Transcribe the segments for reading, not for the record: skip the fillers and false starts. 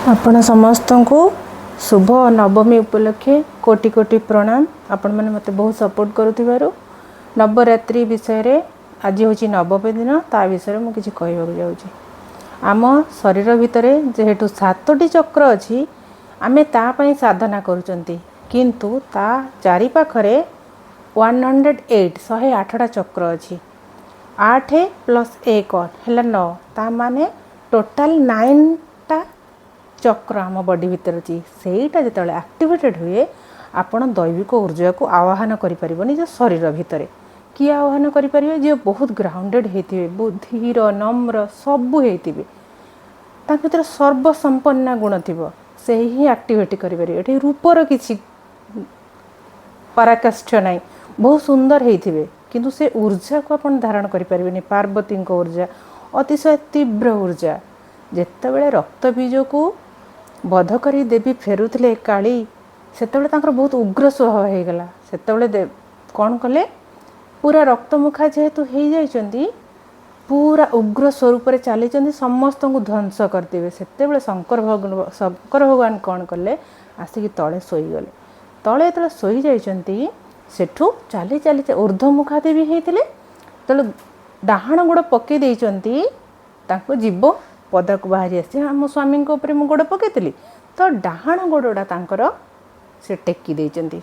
आपण समस्त को शुभ नवमी उपलक्षे कोटि कोटि प्रणाम। आपण मैंने मत बहुत सपोर्ट करुथिबारु नवरात्रि विषय रे आज हूँ नवमी दिन ता विषय में मुझे कहवाक जाऊँगी। आम शरीर भितर जेहेतु 7टी चक्र अच्छी आमे तापाई साधना करुचंती किंतु ता चारि पाखरे 108टा चक्र अच्छी 8 + 1 है 9 ता माने टोटाल 9टा चक्र आम बॉडी भीतर अच्छी सेटा जो एक्टिवेटेड हुए आपण दैविक ऊर्जा को आवाहन करें निज शरीर भितर किए आह्वान करेंगे जे बहुत ग्राउंडेड होते बुद्धिर नम्र सबू होते सर्वसंपन्ना गुण थी से ही एक्टिवेट करें रूपर किसी पराकाष्ठ ना बहुत सुंदर होते किंतु से ऊर्जा को आप धारण करें पार्वती ऊर्जा अतिशय तीव्र ऊर्जा जितेबाला रक्त बीज को बध करी देवी फेरुले काली सेतबेले तांकर बहुत उग्र स्वभाव हो गला सेतबेले कौन कले पूरा रक्तमुखा जेहेतु हो जाइछंती पूरा उग्र स्वरूप चली समस्त को ध्वंस करदेवे सेतेबेले शंकर भगवान कौन कले आसिक तले शोईगले तले जो शोई जाइछंती सेठू चली चली ऊर्ध्वमुखा देवी होते तेल डाहाण गोड़ पकई देइछंती तांको जीव पदा को बाहरी आसी आम स्वामी मुझे गोड़ पकईली तो डाहाण गोड़टा तांकर से टेकी देइछंती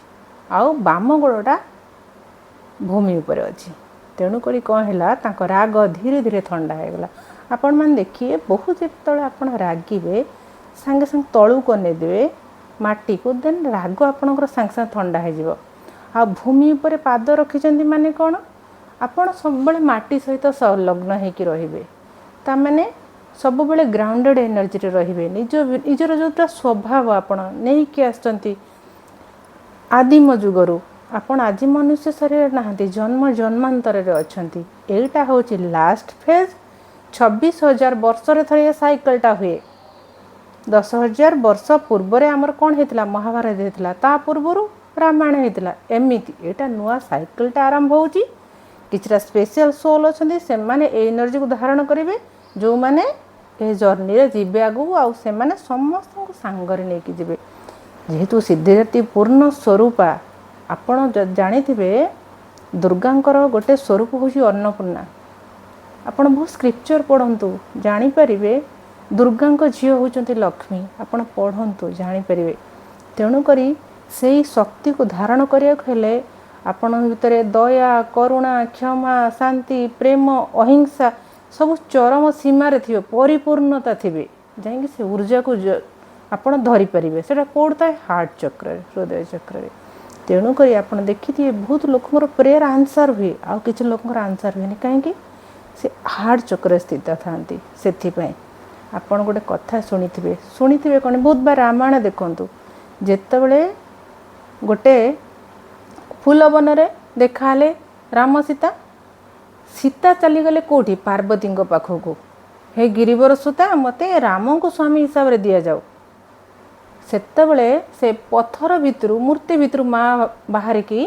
आउ बाम गोड़टा भूमि उपर अच्छी तेणुक कौन है राग धीरे धीरे ठंडा होगला। आपण मैंने देखिए बहुत जो आप रागिबे सांगे सांगे तलू को नहींदेवे माटी को देन राग आपणकर सांगे सांगे ठंडा हो आ भूमि उपर पाद रखिंट माने कौन आपण सब माटी सहित संलग्न होकर रे ताने सब बेले ग्राउंडेड एनर्जी रे निजर जोटा स्वभाव आपण नहीं आसचंती आदिम जुगरु आपण आज मनुष्य शरीर नहांती जन्म जन्मांतर अच्छी एटा हूँ लास्ट फेज 26,000 वर्ष थे साइकलटा हुए 10,000 वर्ष पूर्व आमर कौन होता महाभारत होता ता पूर्वर रामायण होता एमती एटा नुआ साइकलटा आरंभ हो किछटा स्पेशल सोल अच्छे से माने एनर्जी को धारण करेंगे जो माने ए जर्नी रे जीवे आगु आउ से माने समस्त को सांगरे नेकी जीवे जेहेतु सिद्धिदात्री पूर्ण स्वरूपा आपण जानिथिबे दुर्गांकर गोटे स्वरूप होची अन्नपूर्णा आपण बहुत स्क्रिप्चर पढ़ंतु जानि परिबे दुर्गांक झियो होचंती लक्ष्मी आपण पढ़ंतु जानि परिबे तेणु करी सेही शक्ति को धारण करिया हेले आपण भितरे दया करुणा क्षमा शांति प्रेम अहिंसा सब चरम सीमार थी परिपूर्णता थी जाकि से ऊर्जा को आपण धरी पारे से कौन था हार्ट चक्र हृदय चक्र तेणुक आप देखिए बहुत लोक प्रेयर आंसर हुए आउ कि लोक आंसर हुए कहीं से हार्ट चक्र स्थित था से आपड़ गोटे कथा शुणी कौन बहुत बार रामायण देखूँ जितेबले गोटे फूलवन में देखा राम सीता सीता चलीगले कौटी पार्वती पाखक हे गिरिवर सुता मते राम को स्वामी हिसाब से दि जाऊ सेतबले से पत्थर भितरु मूर्ति भितरु माँ बाहर की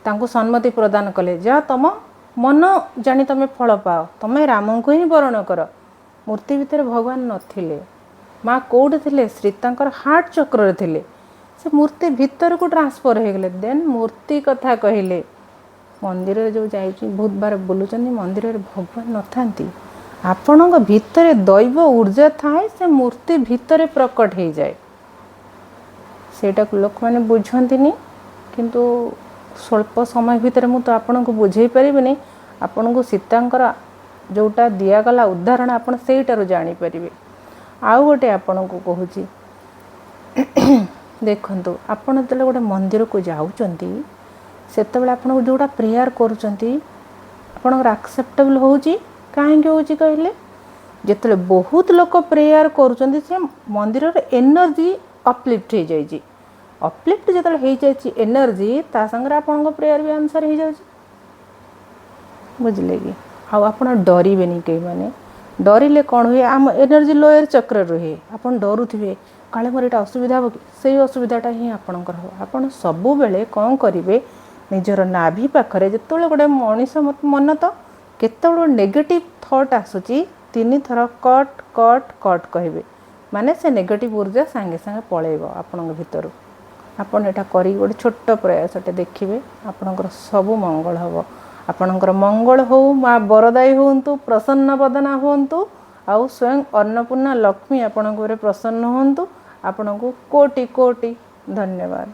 तांको सम्मति प्रदान कले जा तम मन जानी तमें फल पाओ तमें राम को ही वरण कर मूर्ति भितर भगवान नथिले माँ कौट थे श्रीतांकर हार्ट चक्र थे से मूर्ति भितर को ट्रांसफर हो गले देन मूर्ति कथा कहले मंदिर जो जाइए बहुत बार बुलूँ मंदिर में भगवान न था आपण भितर दैव ऊर्जा थाए से मूर्ति भितर प्रकट हो जाए सेटा लोक मैंने बुझंती किंतु स्वल्प समय भितर मु तो आपन को बुझे पारिबेनी आपन को सीतांकर जोटा दियागला उदाहरण आपन सेटारु जानी परिबे। आउ गोटे आपन को कहूची देखंतु आपन जले गोटे मंदिर को जाउचंती सेतेबेले आपन को जोटा प्रेयर करूचंती आपन एक्सेप्टेबल होउची काहेकि होउची कहले जेतले बहुत लोक प्रेयर करूचंती से मंदिर रे एनर्जी अपलिफ्ट हो जाइए अपलिफ्ट जो हो जाए एनर्जी ता संगे आपन प्रेयर भी आंसर हो जाए बुझले कि आप डरबे कई मैंने डरिले कौन हुए आम एनर्जी लोयर चक्र रुहे आप डरुवे काले मोर यहाँ असुविधा हे कि से असुविधाटा ही आपणकर हम आप सबु बेले कौन करेंगे निजर नाभि पाखरे जिते गोटे मनीष मन तो केत नेगेटिव थॉट आसूची 3 थर कट कट कट कहे माने से नेगेटिव ऊर्जा सांगे सांगे पलैब आपण भितर। आपण एटा करी गोटे छोट प्रयासटे देखिए आपणकर सबू मंगल हम। आपणकर मंगल हो, माँ बरदायी हूँ, प्रसन्न बदना हूँ, आउ स्वयं अन्नपूर्णा लक्ष्मी आपण प्रसन्न हूँ। आपण को कोटि कोटि धन्यवाद।